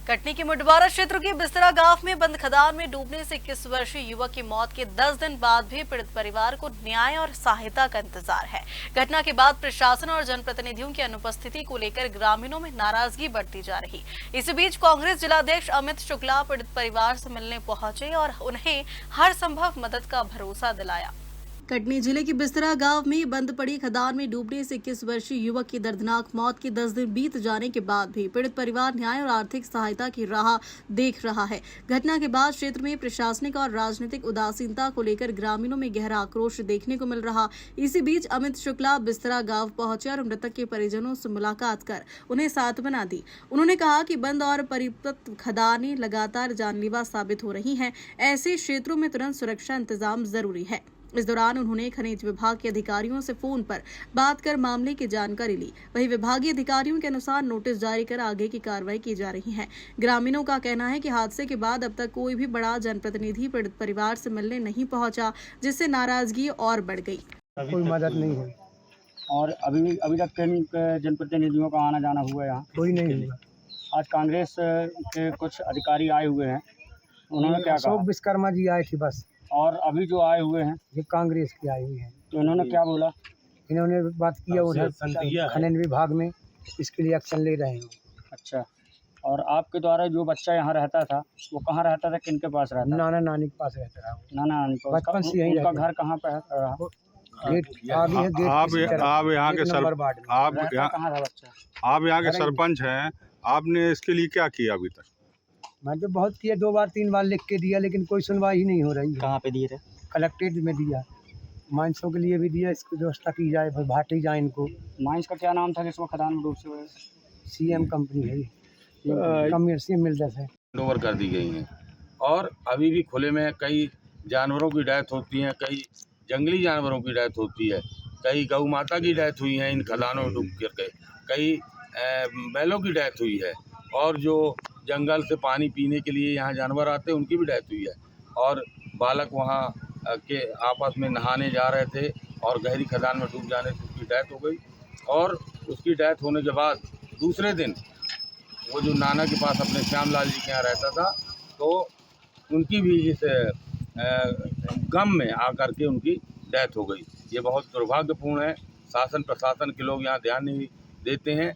कटनी के मुडवारा क्षेत्र के बिस्तरा गांव में बंद खदान में डूबने से 21 वर्षीय युवक की मौत के 10 दिन बाद भी पीड़ित परिवार को न्याय और सहायता का इंतजार है। घटना के बाद प्रशासन और जनप्रतिनिधियों की अनुपस्थिति को लेकर ग्रामीणों में नाराजगी बढ़ती जा रही। इसी बीच कांग्रेस जिलाध्यक्ष अमित शुक्ला पीड़ित परिवार से मिलने पहुंचे और उन्हें हर संभव मदद का भरोसा दिलाया। कटनी जिले के बिस्तरा गांव में बंद पड़ी खदान में डूबने से 21 वर्षीय युवक की दर्दनाक मौत के 10 दिन बीत जाने के बाद भी पीड़ित परिवार न्याय और आर्थिक सहायता की राह देख रहा है। घटना के बाद क्षेत्र में प्रशासनिक और राजनीतिक उदासीनता को लेकर ग्रामीणों में गहरा आक्रोश देखने को मिल रहा। इसी बीच अमित शुक्ला बिस्तरा गाँव पहुंचे और मृतक के परिजनों से मुलाकात कर उन्हें सांत्वना दी। उन्होंने कहा कि बंद और परित्यक्त खदानें लगातार जानलेवा साबित हो रही हैं। ऐसे क्षेत्रों में तुरंत सुरक्षा इंतजाम जरूरी है। इस दौरान उन्होंने खनिज विभाग के अधिकारियों से फोन पर बात कर मामले की जानकारी ली। वहीं विभागीय अधिकारियों के अनुसार नोटिस जारी कर आगे की कार्रवाई की जा रही है। ग्रामीणों का कहना है कि हादसे के बाद अब तक कोई भी बड़ा जनप्रतिनिधि पीड़ित परिवार से मिलने नहीं पहुंचा, जिससे नाराजगी और बढ़ गई। कोई मदद नहीं हुई और अभी तक किन जनप्रतिनिधियों का आना जाना हुआ है यहाँ? कोई नहीं हुआ। आज कांग्रेस के कुछ अधिकारी आए हुए हैं, उन्होंने क्या कहा? अशोक विश्वकर्मा जी आए थे बस। और अभी जो आए हुए हैं ये कांग्रेस के आए हुए हैं, तो इन्होंने क्या बोला? इन्होंने बात किया उधर खनन विभाग में, इसके लिए एक्शन ले रहे हैं। अच्छा, और आपके द्वारा जो बच्चा यहाँ रहता था वो कहाँ रहता था, किनके पास रहता था? नाना नानी के पास रहता रहा। नाना नानी के बचपन से यहीं उनका रहते घर कहाँ पे रहा? गेट आगे है, गेट आप यहाँ के सरपंच हैं, आपने इसके लिए क्या किया अभी तक? मैं तो बहुत किया, 2 बार 3 बार लिख के दिया, लेकिन कोई सुनवाई ही नहीं हो रही है। कहाँ पे दिए थे? कलेक्ट्रेट में दिया, माइंसों के लिए भी दिया, इसकी व्यवस्था की जाए, भाटी जाए इनको। माइंस का क्या नाम था जिसको खदान में डूब से? CM कंपनी है, कमर्शियल मिल्डर्स है। ओवर कर दी गई हैं और अभी भी खुले में कई जानवरों की डेथ होती है, कई जंगली जानवरों की डेथ होती है, कई गौ माता की डेथ हुई है इन खदानों में डूब करके, कई बैलों की डेथ हुई है, और जो जंगल से पानी पीने के लिए यहाँ जानवर आते हैं उनकी भी डेथ हुई है, और बालक वहाँ के आपस में नहाने जा रहे थे और गहरी खदान में डूब जाने से उसकी डेथ हो गई। और उसकी डेथ होने के बाद दूसरे दिन वो जो नाना के पास अपने श्यामलाल जी के यहाँ रहता था, तो उनकी भी इस गम में आकर के उनकी डेथ हो गई। ये बहुत दुर्भाग्यपूर्ण है। शासन प्रशासन के लोग यहाँ ध्यान नहीं देते हैं,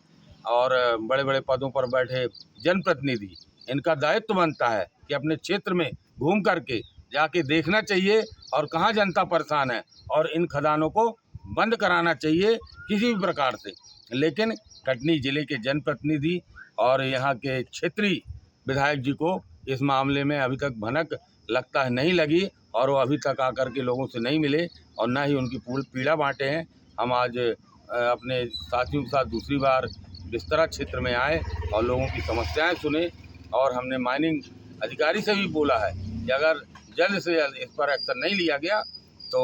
और बड़े बड़े पदों पर बैठे जनप्रतिनिधि, इनका दायित्व बनता है कि अपने क्षेत्र में घूम करके जाके देखना चाहिए और कहाँ जनता परेशान है, और इन खदानों को बंद कराना चाहिए किसी भी प्रकार से। लेकिन कटनी जिले के जनप्रतिनिधि और यहाँ के क्षेत्रीय विधायक जी को इस मामले में अभी तक भनक लगता है नहीं लगी, और वो अभी तक आकर के लोगों से नहीं मिले और ना ही उनकी पीड़ा बांटे हैं। हम आज अपने साथियों के साथ दूसरी बार बिस्तरा क्षेत्र में आए और लोगों की समस्याएं सुने, और हमने माइनिंग अधिकारी से भी बोला है कि अगर जल्द से जल्द इस पर एक्शन नहीं लिया गया तो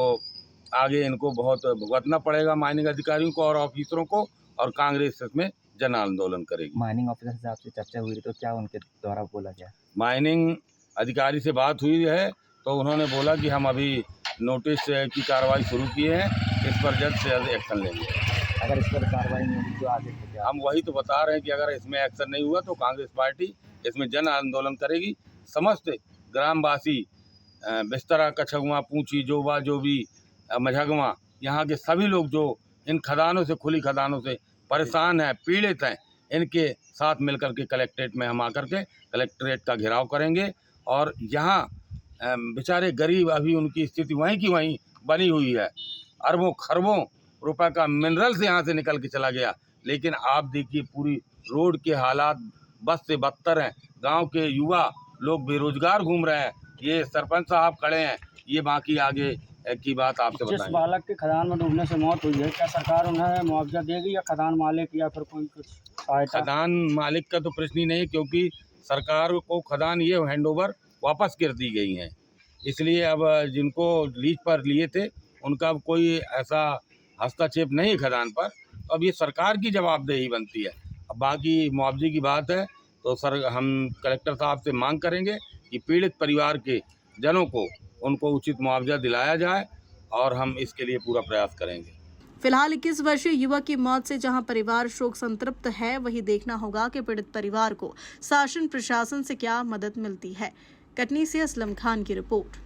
आगे इनको बहुत भुगतना पड़ेगा, माइनिंग अधिकारियों को और ऑफिसरों को, और कांग्रेस इसमें जन आंदोलन करेगी। माइनिंग ऑफिसर से आपसे चर्चा हुई तो क्या उनके द्वारा बोला गया? माइनिंग अधिकारी से बात हुई है तो उन्होंने बोला कि हम अभी नोटिस की कार्रवाई शुरू किए हैं, इस पर जल्द से जल्द एक्शन लेंगे। अगर इस पर कार्रवाई नहीं होगी तो आगे हम वही तो बता रहे हैं कि अगर इसमें एक्शन नहीं हुआ तो कांग्रेस पार्टी इसमें जन आंदोलन करेगी। समस्त ग्रामवासी, बिस्तरा, कछुआ, पूंछी, जोबा, जोबी, मझगवा, यहाँ के सभी लोग जो इन खदानों से, खुली खदानों से परेशान हैं, पीड़ित हैं, इनके साथ मिलकर के कलेक्ट्रेट में हम आकर के कलेक्ट्रेट का घेराव करेंगे। और यहाँ बेचारे गरीब, अभी उनकी स्थिति वहीं की वहीं बनी हुई है। अरबों खरबों रुपए का मिनरल्स यहाँ से निकल के चला गया, लेकिन आप देखिए पूरी रोड के हालात बस से बदतर हैं। गांव के युवा लोग बेरोजगार घूम रहे हैं। ये सरपंच साहब खड़े हैं, ये बाकी आगे की बात आपसे बताएंगे। जिस बालक के खदान में डूबने से मौत हुई है, क्या सरकार उन्हें मुआवजा देगी या खदान मालिक या फिर कोई कुछ सहायता? खदान मालिक का तो प्रश्न ही नहीं है, क्योंकि सरकार को खदान ये हैंडओवर वापस कर दी गई हैं। इसलिए अब जिनको लीज पर लिए थे उनका कोई ऐसा हस्तक्षेप नहीं खदान पर, अब ये सरकार की जवाबदेही बनती है। अब बाकी मुआवजे की बात है तो हम कलेक्टर साहब से मांग करेंगे कि पीड़ित परिवार के जनों को उनको उचित मुआवजा दिलाया जाए, और हम इसके लिए पूरा प्रयास करेंगे। फिलहाल 21 वर्षीय युवक की मौत से जहां परिवार शोक संतृप्त है, वहीं देखना होगा कि पीड़ित परिवार को शासन प्रशासन से क्या मदद मिलती है। कटनी से असलम खान की रिपोर्ट।